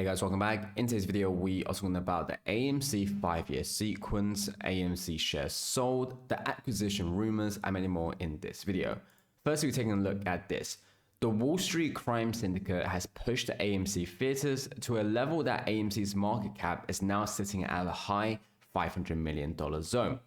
guys, welcome back. In today's video, we are talking about the AMC 5-year sequence, AMC shares sold, the acquisition rumors, and many more in this video. First, we're taking a look at this. The Wall Street crime syndicate has pushed the AMC theaters to a level that AMC's market cap is now sitting at a high $500 million zone.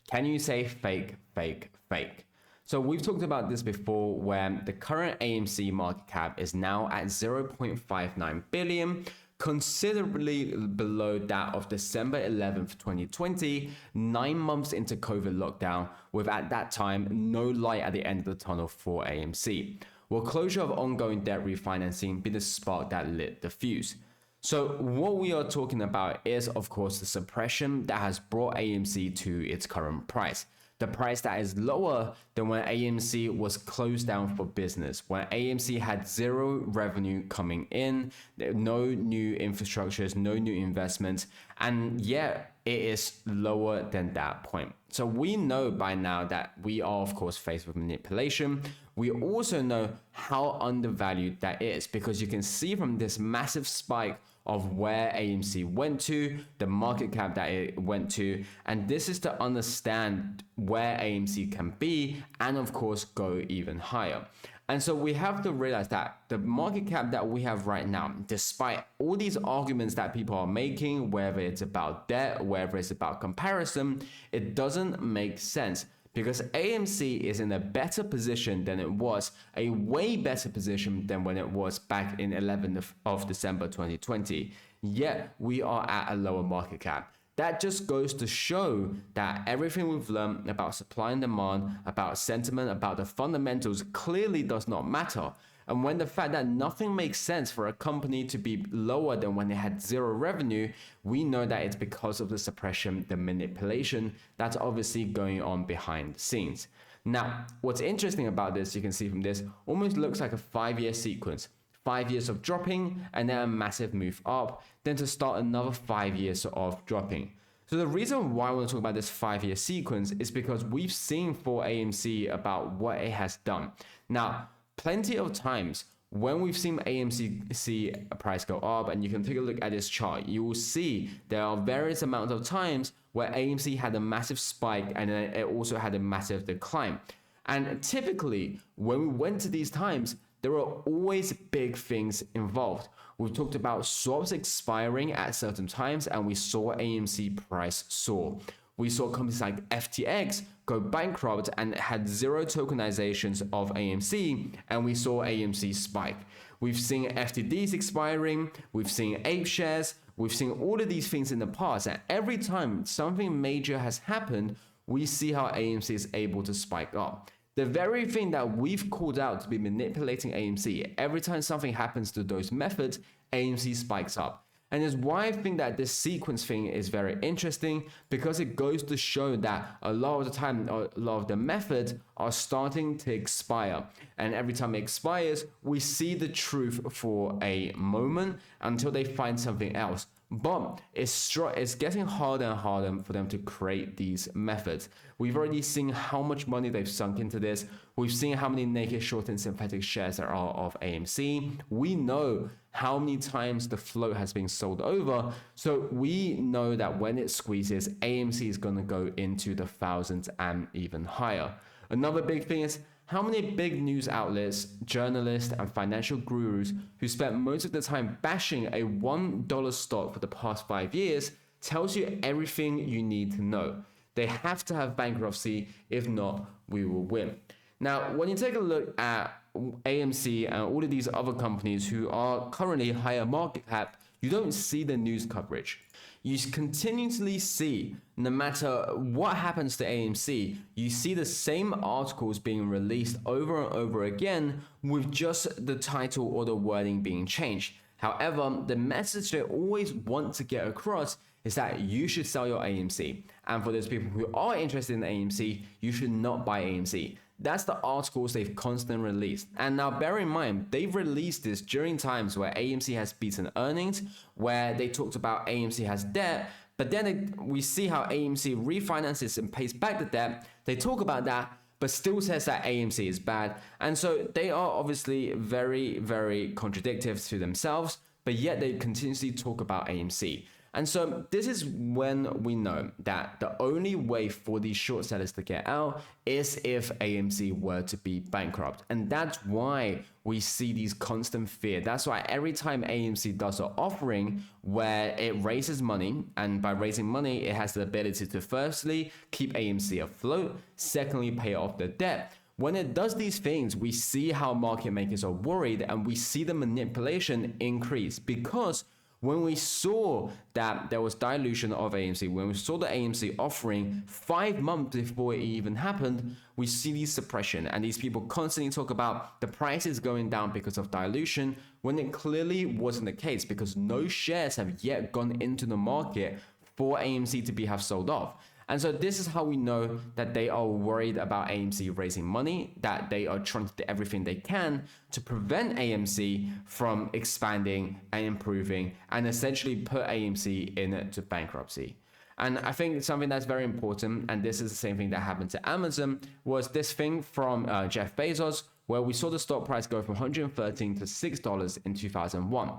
Can you say fake, fake, fake? So we've talked about this before, where the current AMC market cap is now at 0.59 billion, considerably below that of December 11th, 2020, 9 months into COVID lockdown, with at that time no light at the end of the tunnel for AMC. Well, closure of ongoing debt refinancing be the spark that lit the fuse. So what we are talking about is, of course, the suppression that has brought AMC to its current price. The price that is lower than when AMC was closed down for business, when AMC had zero revenue coming in, no new infrastructures, no new investments, and yet it is lower than that point. So we know by now that we are, of course, faced with manipulation. We also know how undervalued that is, because you can see from this massive spike of where AMC went to, the market cap that it went to, and this is to understand where AMC can be and of course go even higher. And so we have to realize that the market cap that we have right now, despite all these arguments that people are making, whether it's about debt, whether it's about comparison, it doesn't make sense. Because AMC is in a better position than it was, a way better position than when it was back in 11th of December 2020. Yet we are at a lower market cap. That just goes to show that everything we've learned about supply and demand, about sentiment, about the fundamentals clearly does not matter. And when the fact that nothing makes sense for a company to be lower than when they had zero revenue, we know that it's because of the suppression, the manipulation that's obviously going on behind the scenes. Now, what's interesting about this, you can see from this, almost looks like a 5-year sequence. 5 years of dropping and then a massive move up, then to start another 5 years of dropping. So the reason why I want to talk about this 5-year sequence is because we've seen for AMC about what it has done. Now, plenty of times when we've seen AMC see a price go up, and you can take a look at this chart, you will see there are various amounts of times where AMC had a massive spike and then it also had a massive decline. And typically when we went to these times, there are always big things involved. We've talked about swaps expiring at certain times, and we saw AMC price soar. We saw companies like FTX go bankrupt and had zero tokenizations of AMC, and we saw AMC spike. We've seen FTDs expiring, we've seen ape shares, we've seen all of these things in the past, and every time something major has happened, we see how AMC is able to spike up. The very thing that we've called out to be manipulating AMC, every time something happens to those methods, AMC spikes up. And it's why I think that this sequence thing is very interesting, because it goes to show that a lot of the time, a lot of the methods are starting to expire. And every time it expires, we see the truth for a moment until they find something else. But it's getting harder and harder for them to create these methods. We've already seen how much money they've sunk into this. We've seen how many naked short and synthetic shares there are of AMC. We know how many times the float has been sold over. So we know that when it squeezes, AMC is going to go into the thousands and even higher. Another big thing is how many big news outlets, journalists, and financial gurus who spent most of the time bashing a $1 stock for the past 5 years tells you everything you need to know. They have to have bankruptcy, if not, we will win. Now, when you take a look at AMC and all of these other companies who are currently higher market cap, you don't see the news coverage. You continually see, no matter what happens to AMC, you see the same articles being released over and over again with just the title or the wording being changed. However, the message they always want to get across is that you should sell your AMC. And for those people who are interested in AMC, you should not buy AMC. That's the articles they've constantly released. And now bear in mind, they've released this during times where AMC has beaten earnings, where they talked about AMC has debt, but then we see how AMC refinances and pays back the debt. They talk about that, but still says that AMC is bad. And so they are obviously very, very contradictory to themselves. but yet they continuously talk about AMC. And so this is when we know that the only way for these short sellers to get out is if AMC were to be bankrupt. And that's why we see these constant fear. That's why every time AMC does an offering where it raises money, and by raising money, it has the ability to firstly keep AMC afloat, secondly pay off the debt. When it does these things, we see how market makers are worried and we see the manipulation increase, because when we saw that there was dilution of AMC, when we saw the AMC offering 5 months before it even happened, we see these suppression, and these people constantly talk about the price is going down because of dilution, when it clearly wasn't the case, because no shares have yet gone into the market for AMC to have sold off. And so this is how we know that they are worried about AMC raising money, that they are trying to do everything they can to prevent AMC from expanding and improving and essentially put AMC into bankruptcy. And I think something that's very important, and this is the same thing that happened to Amazon, was this thing from Jeff Bezos, where we saw the stock price go from $113 to $6 in 2001.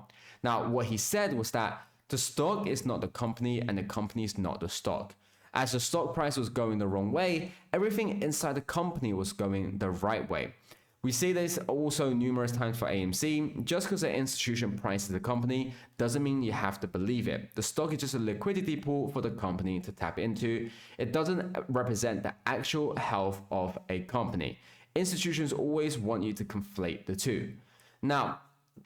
Now, what he said was that the stock is not the company and the company is not the stock. As the stock price was going the wrong way, everything inside the company was going the right way. We see this also numerous times for AMC. Just because an institution prices the company doesn't mean you have to believe it. The stock is just a liquidity pool for the company to tap into. It doesn't represent the actual health of a company. Institutions always want you to conflate the two. Now,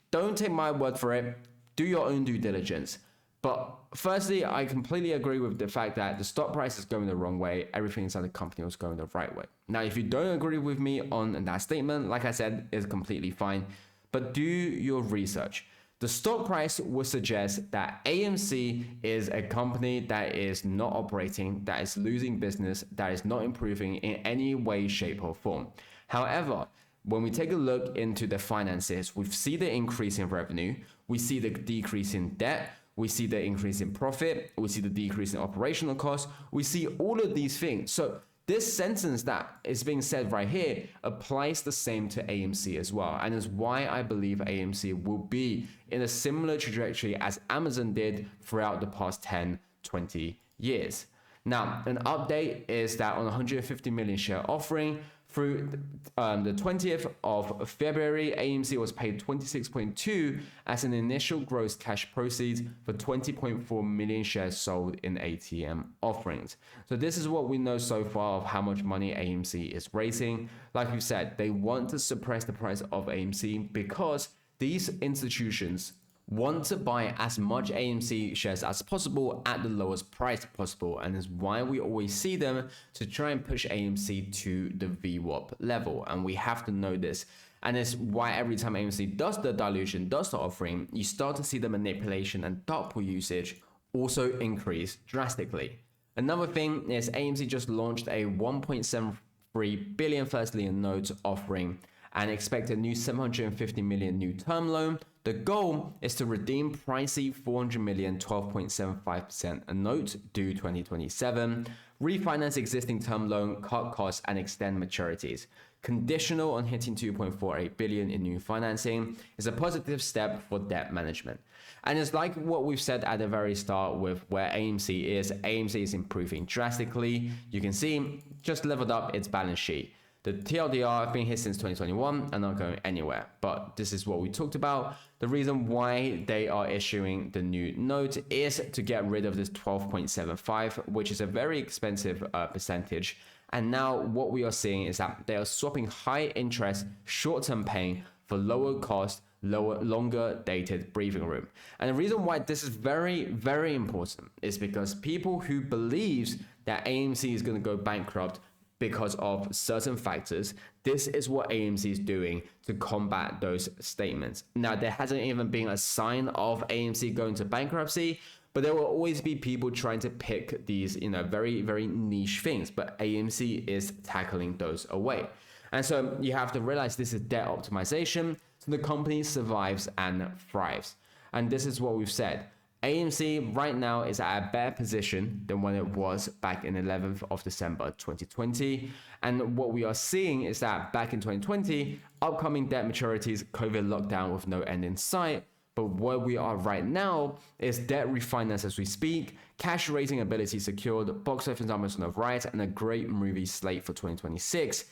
don't take my word for it. Do your own due diligence. But firstly, I completely agree with the fact that the stock price is going the wrong way. Everything inside the company was going the right way. Now, if you don't agree with me on that statement, like I said, is completely fine. But do your research. The stock price would suggest that AMC is a company that is not operating, that is losing business, that is not improving in any way, shape, or form. However, when we take a look into the finances, we see the increase in revenue, we see the decrease in debt, we see the increase in profit, we see the decrease in operational costs, we see all of these things. So this sentence that is being said right here applies the same to AMC as well, and is why I believe AMC will be in a similar trajectory as Amazon did throughout the past 10, 20 years. Now, an update is that on 150 million share offering, through the 20th of February, AMC was paid 26.2 as an initial gross cash proceeds for 20.4 million shares sold in ATM offerings. So this is what we know so far of how much money AMC is raising. Like we said, they want to suppress the price of AMC because these institutions want to buy as much AMC shares as possible at the lowest price possible, and is why we always see them to try and push AMC to the VWAP level, and we have to know this. And it's why every time AMC does the dilution, does the offering, you start to see the manipulation and dark pool usage also increase drastically. Another thing is AMC just launched a 1.73 billion first lien notes offering and expect a new 750 million new term loan. The goal is to redeem pricey 400 million 12.75% a note due 2027, refinance existing term loan, cut costs, and extend maturities. Conditional on hitting 2.48 billion in new financing is a positive step for debt management. And it's like what we've said at the very start with where AMC is improving drastically. You can see just leveled up its balance sheet. The TLDR have been here since 2021 and not going anywhere. But this is what we talked about. The reason why they are issuing the new note is to get rid of this 12.75, which is a very expensive percentage. And now what we are seeing is that they are swapping high interest, short-term paying for lower cost, longer dated breathing room. And the reason why this is very, very important is because people who believes that AMC is going to go bankrupt because of certain factors, this is what AMC is doing to combat those statements. Now, there hasn't even been a sign of AMC going to bankruptcy, but there will always be people trying to pick these, very, very niche things, but AMC is tackling those away. And so you have to realize this is debt optimization, so the company survives and thrives. And this is what we've said. AMC right now is at a better position than when it was back in 11th of December 2020. And what we are seeing is that back in 2020, upcoming debt maturities, COVID lockdown with no end in sight, But where we are right now is debt refinance as we speak, cash raising ability secured, box office numbers on the right, and a great movie slate for 2026.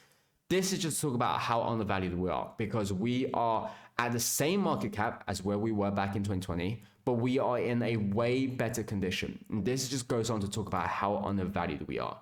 This is just to talk about how undervalued we are, because we are at the same market cap as where we were back in 2020, but we are in a way better condition. And this just goes on to talk about how undervalued we are.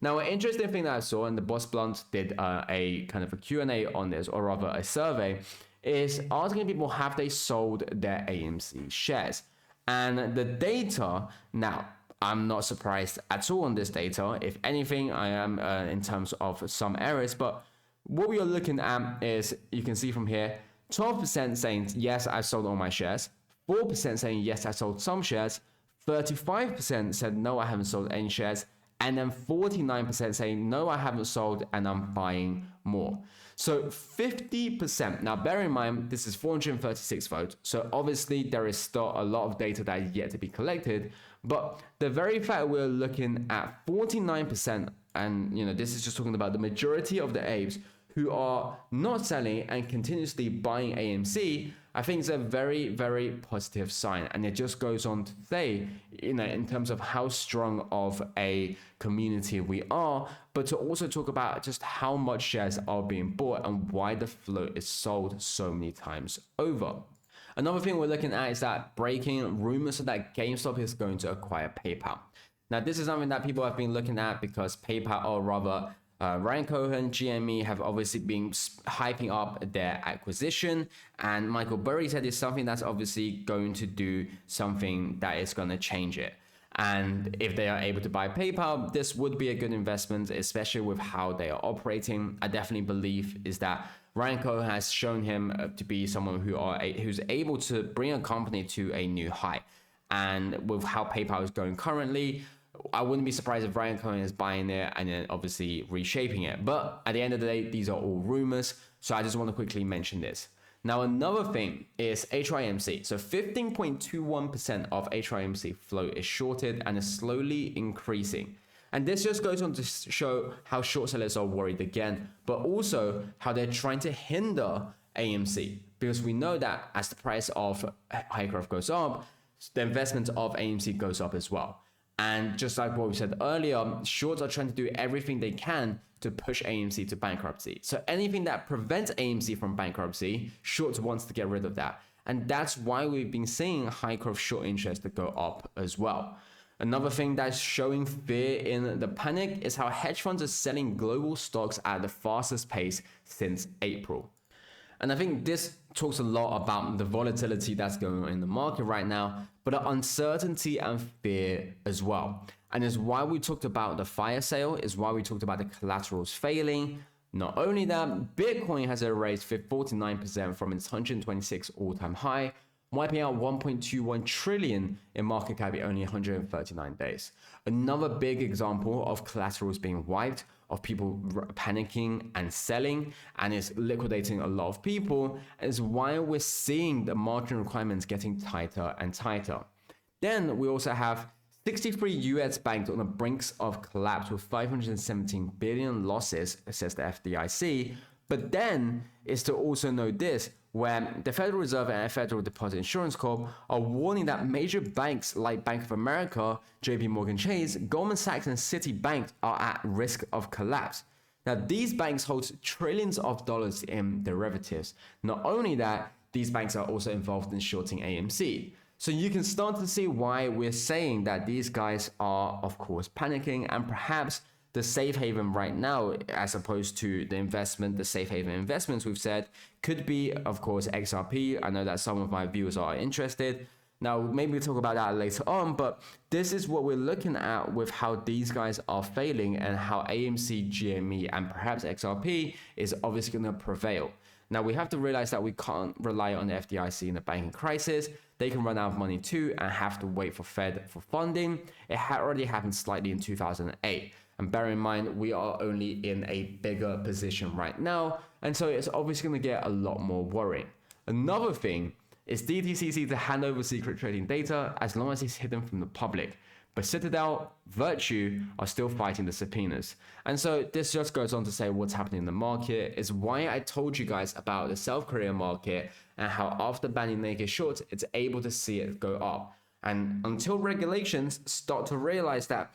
Now, an interesting thing that I saw, and the Boss Blunt did a kind of a Q&A on this, or rather a survey, is asking people, have they sold their AMC shares? And the data, now, I'm not surprised at all on this data. If anything, I am in terms of some errors, but what we are looking at is, you can see from here, 12% saying, yes, I sold all my shares, 4% saying, yes, I sold some shares, 35% said, no, I haven't sold any shares, and then 49% saying, no, I haven't sold and I'm buying more. So 50%, now bear in mind, this is 436 votes. So obviously there is still a lot of data that is yet to be collected, but the very fact we're looking at 49%, and this is just talking about the majority of the apes who are not selling and continuously buying AMC, I think it's a very, very positive sign. And it just goes on to say, in terms of how strong of a community we are, but to also talk about just how much shares are being bought and why the float is sold so many times over. Another thing we're looking at is that breaking rumors that GameStop is going to acquire PayPal. Now, this is something that people have been looking at because PayPal, or rather Ryan Cohen, GME, have obviously been hyping up their acquisition, and Michael Burry said it's something that's obviously going to do something that is going to change it. And if they are able to buy PayPal, this would be a good investment, especially with how they are operating. I definitely believe is that Ryan Cohen has shown him to be someone who's able to bring a company to a new high. And with how PayPal is going currently, I wouldn't be surprised if Ryan Cohen is buying it and then obviously reshaping it. But at the end of the day, these are all rumors. So I just want to quickly mention this. Now, another thing is HYMC. So 15.21% of HYMC float is shorted and is slowly increasing. And this just goes on to show how short sellers are worried again, but also how they're trying to hinder AMC. Because we know that as the price of high growth goes up, the investment of AMC goes up as well. And just like what we said earlier, shorts are trying to do everything they can to push AMC to bankruptcy. So anything that prevents AMC from bankruptcy, shorts wants to get rid of that. And that's why we've been seeing high growth short interest to go up as well. Another thing that's showing fear in the panic is how hedge funds are selling global stocks at the fastest pace since April. And I think this talks a lot about the volatility that's going on in the market right now, but the uncertainty and fear as well. And it's why we talked about the fire sale, is why we talked about the collaterals failing. Not only that, Bitcoin has erased 49% from its 126 all-time high, wiping out 1.21 trillion in market cap in only 139 days. Another big example of collaterals being wiped, of people panicking and selling, and it's liquidating a lot of people, is why we're seeing the margin requirements getting tighter and tighter. Then we also have 63 US banks on the brinks of collapse with 517 billion losses, says the FDIC. But then is to also note this, where the Federal Reserve and Federal Deposit Insurance Corp are warning that major banks like Bank of America, JP Morgan Chase, Goldman Sachs, and Citibank are at risk of collapse. Now, these banks hold trillions of dollars in derivatives. Not only that, these banks are also involved in shorting AMC. So you can start to see why we're saying that these guys are, of course, panicking, and perhaps the safe haven right now, as opposed to the safe haven investments we've said, could be, of course, XRP. I know that some of my viewers are interested. Now, maybe we'll talk about that later on, but this is what we're looking at with how these guys are failing and how AMC, GME, and perhaps XRP is obviously going to prevail. Now, we have to realize that we can't rely on the FDIC in the banking crisis. They can run out of money too and have to wait for Fed for funding. It had already happened slightly in 2008. And bear in mind, we are only in a bigger position right now. And so it's obviously going to get a lot more worrying. Another thing is DTCC to hand over secret trading data as long as it's hidden from the public. But Citadel, Virtue are still fighting the subpoenas. And so this just goes on to say what's happening in the market is why I told you guys about the South Korea market and how after banning naked shorts, it's able to see it go up. And until regulations start to realize that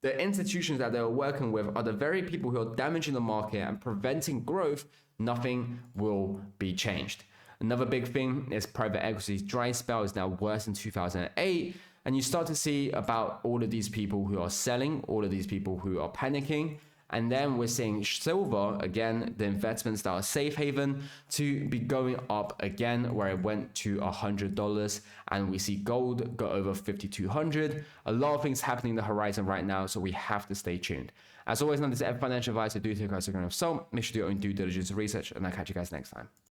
the institutions that they're working with are the very people who are damaging the market and preventing growth, nothing will be changed. Another big thing is private equity's dry spell is now worse than 2008. And you start to see about all of these people who are selling, all of these people who are panicking. And then we're seeing silver, again, the investments that are safe haven, to be going up again, where it went to $100. And we see gold go over 5,200. A lot of things happening in the horizon right now, so we have to stay tuned. As always, none of this is financial advice. I do take a second of salt. Make sure to do your own due diligence and research, and I'll catch you guys next time.